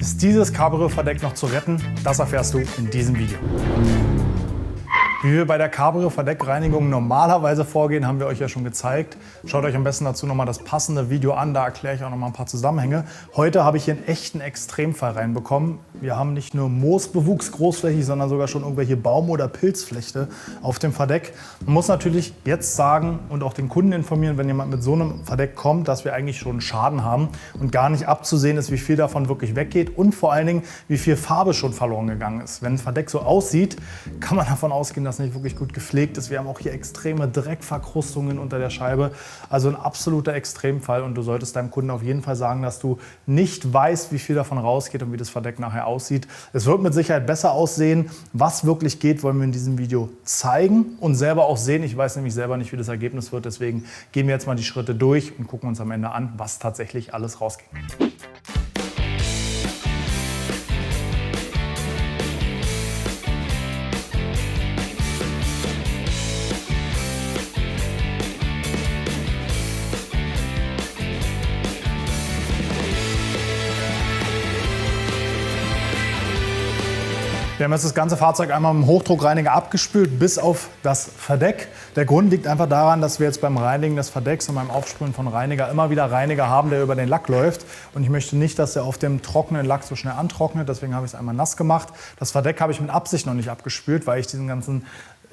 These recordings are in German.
Ist dieses Cabrio-Verdeck noch zu retten? Das erfährst du in diesem Video. Wie wir bei der Cabrio-Verdeckreinigung normalerweise vorgehen, haben wir euch ja schon gezeigt. Schaut euch am besten dazu nochmal das passende Video an, da erkläre ich auch nochmal ein paar Zusammenhänge. Heute habe ich hier einen echten Extremfall reinbekommen. Wir haben nicht nur Moosbewuchs großflächig, sondern sogar schon irgendwelche Baum- oder Pilzflechte auf dem Verdeck. Man muss natürlich jetzt sagen und auch den Kunden informieren, wenn jemand mit so einem Verdeck kommt, dass wir eigentlich schon Schaden haben und gar nicht abzusehen ist, wie viel davon wirklich weggeht und vor allen Dingen, wie viel Farbe schon verloren gegangen ist. Wenn ein Verdeck so aussieht, kann man davon ausgehen, dass nicht wirklich gut gepflegt ist. Wir haben auch hier extreme Dreckverkrustungen unter der Scheibe. Also ein absoluter Extremfall und du solltest deinem Kunden auf jeden Fall sagen, dass du nicht weißt, wie viel davon rausgeht und wie das Verdeck nachher aussieht. Es wird mit Sicherheit besser aussehen. Was wirklich geht, wollen wir in diesem Video zeigen und selber auch sehen. Ich weiß nämlich selber nicht, wie das Ergebnis wird. Deswegen gehen wir jetzt mal die Schritte durch und gucken uns am Ende an, was tatsächlich alles rausging. Wir haben jetzt das ganze Fahrzeug einmal mit dem Hochdruckreiniger abgespült bis auf das Verdeck. Der Grund liegt einfach daran, dass wir jetzt beim Reinigen des Verdecks und beim Aufsprühen von Reiniger immer wieder Reiniger haben, der über den Lack läuft. Und ich möchte nicht, dass er auf dem trockenen Lack so schnell antrocknet. Deswegen habe ich es einmal nass gemacht. Das Verdeck habe ich mit Absicht noch nicht abgespült, weil ich diesen ganzen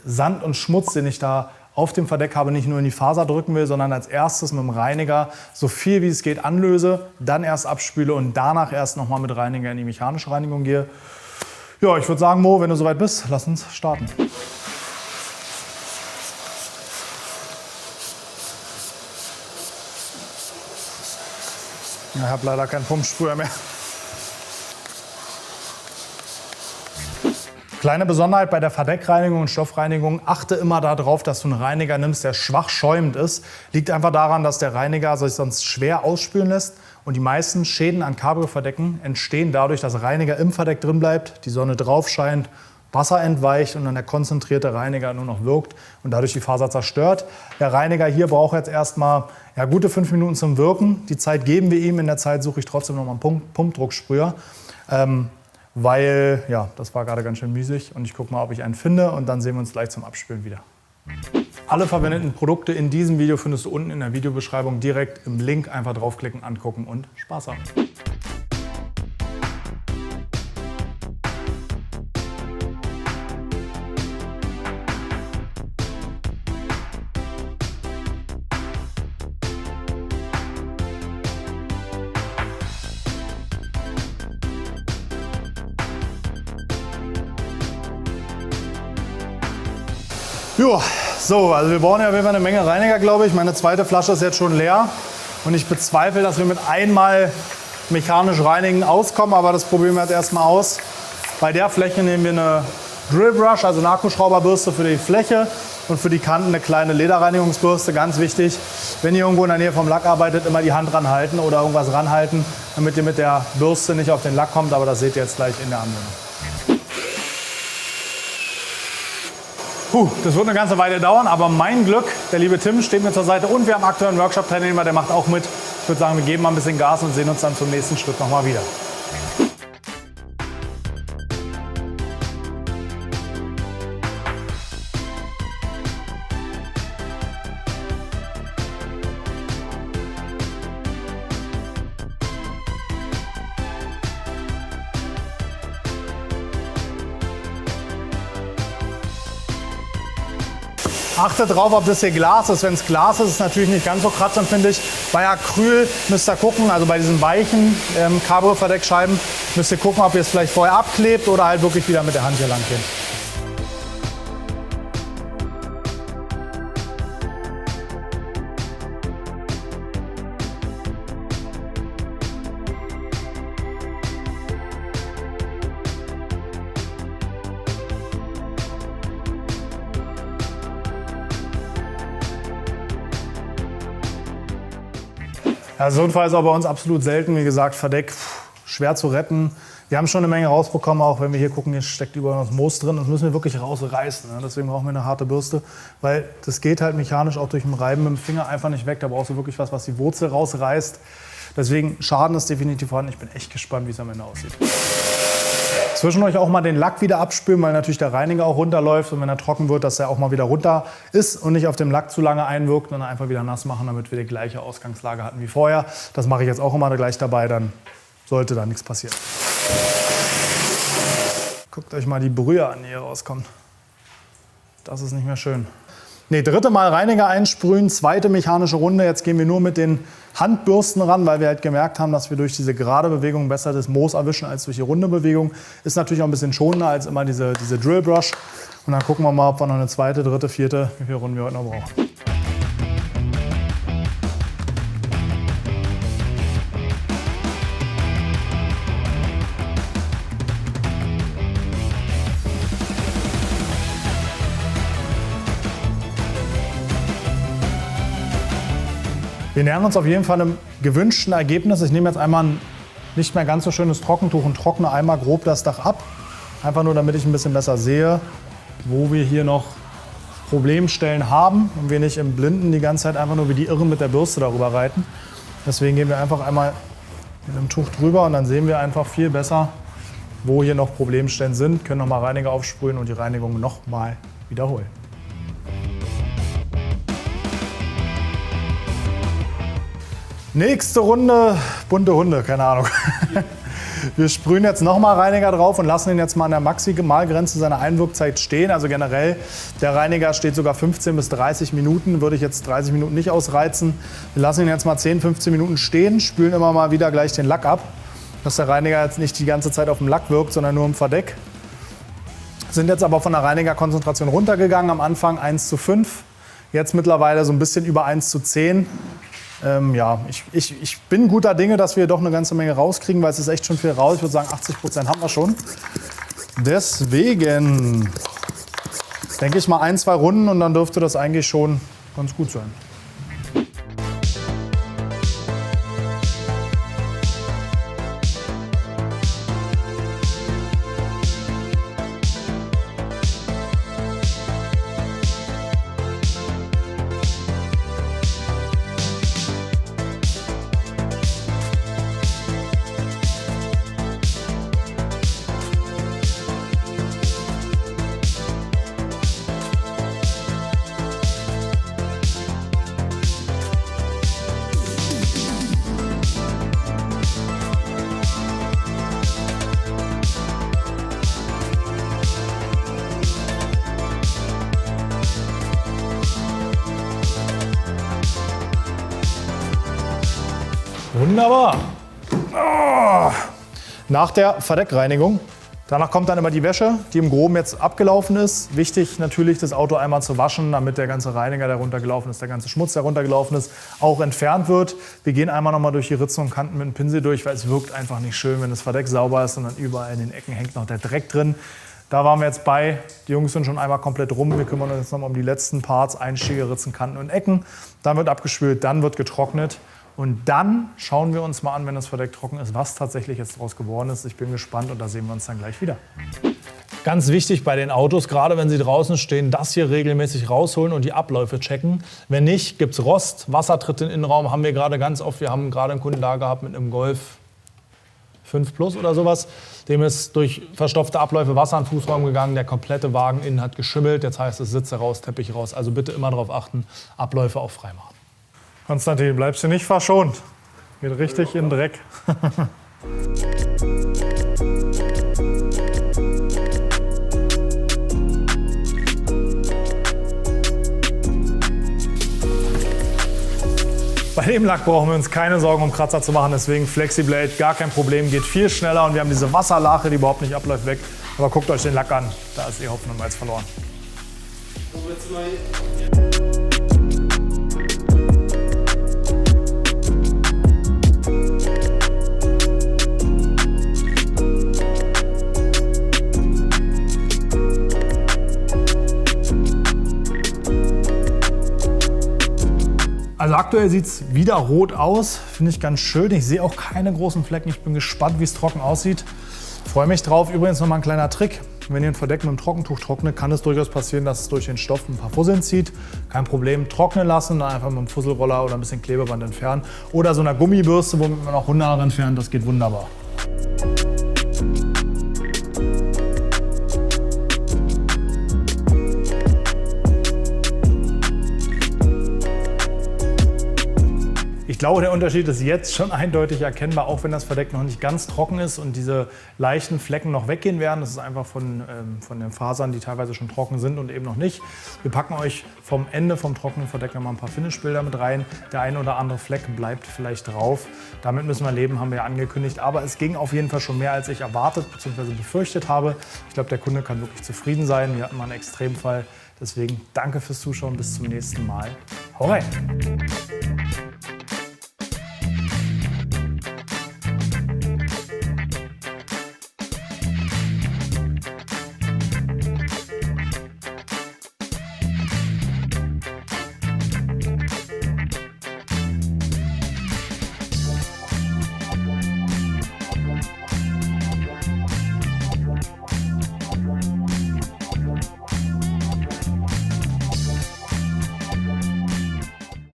Sand und Schmutz, den ich da auf dem Verdeck habe, nicht nur in die Faser drücken will, sondern als erstes mit dem Reiniger so viel wie es geht anlöse, dann erst abspüle und danach erst nochmal mit Reiniger in die mechanische Reinigung gehe. Ja, ich würde sagen, Mo, wenn du soweit bist, lass uns starten. Ja, ich habe leider keinen Pumpsprüher mehr. Kleine Besonderheit bei der Verdeckreinigung und Stoffreinigung, achte immer darauf, dass du einen Reiniger nimmst, der schwach schäumend ist. Liegt einfach daran, dass der Reiniger sich sonst schwer ausspülen lässt. Und die meisten Schäden an Cabrio-Verdecken entstehen dadurch, dass Reiniger im Verdeck drin bleibt, die Sonne drauf scheint, Wasser entweicht und dann der konzentrierte Reiniger nur noch wirkt und dadurch die Faser zerstört. Der Reiniger hier braucht jetzt erstmal gute 5 Minuten zum Wirken. Die Zeit geben wir ihm. In der Zeit suche ich trotzdem noch mal einen Pumpdrucksprüher. Weil, ja, das war gerade ganz schön müßig und ich gucke mal, ob ich einen finde und dann sehen wir uns gleich zum Abspülen wieder. Alle verwendeten Produkte in diesem Video findest du unten in der Videobeschreibung direkt im Link. Einfach draufklicken, angucken und Spaß haben. Jo, so, also wir brauchen ja auf jeden Fall eine Menge Reiniger, glaube ich. Meine zweite Flasche ist jetzt schon leer und ich bezweifle, dass wir mit einmal mechanisch reinigen auskommen, aber das probieren wir jetzt erstmal aus. Bei der Fläche nehmen wir eine Drill Brush, also eine Akkuschrauberbürste für die Fläche und für die Kanten eine kleine Lederreinigungsbürste, ganz wichtig. Wenn ihr irgendwo in der Nähe vom Lack arbeitet, immer die Hand ranhalten oder irgendwas ranhalten, damit ihr mit der Bürste nicht auf den Lack kommt, aber das seht ihr jetzt gleich in der Anwendung. Das wird eine ganze Weile dauern, aber mein Glück, der liebe Tim steht mir zur Seite und wir haben aktuell einen Workshop-Teilnehmer, der macht auch mit. Ich würde sagen, wir geben mal ein bisschen Gas und sehen uns dann zum nächsten Schritt nochmal wieder. Achtet drauf, ob das hier Glas ist. Wenn es Glas ist, ist es natürlich nicht ganz so kratzempfindlich. Bei Acryl müsst ihr gucken, also bei diesen weichen Cabrio-Verdeckscheiben, müsst ihr gucken, ob ihr es vielleicht vorher abklebt oder halt wirklich wieder mit der Hand hier lang geht. Ja, so ein Fall ist auch bei uns absolut selten. Wie gesagt, Verdeck schwer zu retten. Wir haben schon eine Menge rausbekommen, auch wenn wir hier gucken, hier steckt überall noch Moos drin. Das müssen wir wirklich rausreißen. Ne? Deswegen brauchen wir eine harte Bürste, weil das geht halt mechanisch auch durch den Reiben mit dem Finger einfach nicht weg. Da brauchst du wirklich was die Wurzel rausreißt. Deswegen Schaden ist definitiv vorhanden. Ich bin echt gespannt, wie es am Ende aussieht. Zwischendurch auch mal den Lack wieder abspülen, weil natürlich der Reiniger auch runterläuft. Und wenn er trocken wird, dass er auch mal wieder runter ist und nicht auf dem Lack zu lange einwirkt. Und dann einfach wieder nass machen, damit wir die gleiche Ausgangslage hatten wie vorher. Das mache ich jetzt auch immer gleich dabei, dann sollte da nichts passieren. Guckt euch mal die Brühe an, die hier rauskommt. Das ist nicht mehr schön. Nee, dritte Mal Reiniger einsprühen, zweite mechanische Runde. Jetzt gehen wir nur mit den Handbürsten ran, weil wir halt gemerkt haben, dass wir durch diese gerade Bewegung besser das Moos erwischen als durch die runde Bewegung. Ist natürlich auch ein bisschen schonender als immer diese Drillbrush. Und dann gucken wir mal, ob wir noch eine zweite, dritte, vierte, wie viele Runden wir heute noch brauchen. Wir nähern uns auf jeden Fall einem gewünschten Ergebnis. Ich nehme jetzt einmal ein nicht mehr ganz so schönes Trockentuch und trockne einmal grob das Dach ab. Einfach nur, damit ich ein bisschen besser sehe, wo wir hier noch Problemstellen haben und wir nicht im Blinden die ganze Zeit einfach nur wie die Irren mit der Bürste darüber reiten. Deswegen gehen wir einfach einmal mit dem Tuch drüber und dann sehen wir einfach viel besser, wo hier noch Problemstellen sind. Können nochmal Reiniger aufsprühen und die Reinigung nochmal wiederholen. Nächste Runde, bunte Hunde, keine Ahnung. Wir sprühen jetzt nochmal Reiniger drauf und lassen ihn jetzt mal an der Maximalgrenze seiner Einwirkzeit stehen. Also generell, der Reiniger steht sogar 15 bis 30 Minuten, würde ich jetzt 30 Minuten nicht ausreizen. Wir lassen ihn jetzt mal 10, 15 Minuten stehen, spülen immer mal wieder gleich den Lack ab, dass der Reiniger jetzt nicht die ganze Zeit auf dem Lack wirkt, sondern nur im Verdeck. Sind jetzt aber von der Reinigerkonzentration runtergegangen, am Anfang 1:5, jetzt mittlerweile so ein bisschen über 1:10. Ja, ich bin guter Dinge, dass wir doch eine ganze Menge rauskriegen, weil es ist echt schon viel raus. Ich würde sagen, 80% haben wir schon. Deswegen denke ich mal 1, 2 Runden und dann dürfte das eigentlich schon ganz gut sein. Wunderbar. Oh. Nach der Verdeckreinigung, danach kommt dann immer die Wäsche, die im Groben jetzt abgelaufen ist. Wichtig natürlich, das Auto einmal zu waschen, damit der ganze Reiniger, der runtergelaufen ist, der ganze Schmutz, der runtergelaufen ist, auch entfernt wird. Wir gehen einmal noch mal durch die Ritzen und Kanten mit dem Pinsel durch, weil es wirkt einfach nicht schön, wenn das Verdeck sauber ist und dann überall in den Ecken hängt noch der Dreck drin. Da waren wir jetzt bei. Die Jungs sind schon einmal komplett rum. Wir kümmern uns jetzt noch mal um die letzten Parts, Einstiege, Ritzen, Kanten und Ecken. Dann wird abgespült, dann wird getrocknet. Und dann schauen wir uns mal an, wenn das Verdeck trocken ist, was tatsächlich jetzt daraus geworden ist. Ich bin gespannt und da sehen wir uns dann gleich wieder. Ganz wichtig bei den Autos, gerade wenn sie draußen stehen, das hier regelmäßig rausholen und die Abläufe checken. Wenn nicht, gibt es Rost, Wassertritt in den Innenraum, haben wir gerade ganz oft. Wir haben gerade einen Kunden da gehabt mit einem Golf 5 Plus oder sowas. Dem ist durch verstopfte Abläufe Wasser in den Fußraum gegangen. Der komplette Wagen innen hat geschimmelt. Jetzt heißt es Sitze raus, Teppich raus. Also bitte immer darauf achten, Abläufe auch frei machen. Konstantin, bleibst du nicht verschont. Geht richtig in den Dreck. Bei dem Lack brauchen wir uns keine Sorgen um Kratzer zu machen, deswegen Flexiblade, gar kein Problem, geht viel schneller und wir haben diese Wasserlache, die überhaupt nicht abläuft, weg. Aber guckt euch den Lack an, da ist die Hoffnung bereits verloren. Also Aktuell sieht es wieder rot aus, finde ich ganz schön. Ich sehe auch keine großen Flecken. Ich bin gespannt, wie es trocken aussieht. Freue mich drauf. Übrigens noch mal ein kleiner Trick. Wenn ihr ein Verdeck mit einem Trockentuch trocknet, kann es durchaus passieren, dass es durch den Stoff ein paar Fusseln zieht. Kein Problem, trocknen lassen, dann einfach mit einem Fusselroller oder ein bisschen Klebeband entfernen. Oder so einer Gummibürste, womit man auch Hundehaare entfernt, das geht wunderbar. Ich glaube, der Unterschied ist jetzt schon eindeutig erkennbar, auch wenn das Verdeck noch nicht ganz trocken ist und diese leichten Flecken noch weggehen werden. Das ist einfach von den Fasern, die teilweise schon trocken sind und eben noch nicht. Wir packen euch vom Ende vom trockenen Verdeck noch mal ein paar Finish-Bilder mit rein. Der ein oder andere Fleck bleibt vielleicht drauf. Damit müssen wir leben, haben wir ja angekündigt. Aber es ging auf jeden Fall schon mehr, als ich erwartet bzw. befürchtet habe. Ich glaube, der Kunde kann wirklich zufrieden sein. Wir hatten mal einen Extremfall. Deswegen danke fürs Zuschauen. Bis zum nächsten Mal. Hau rein!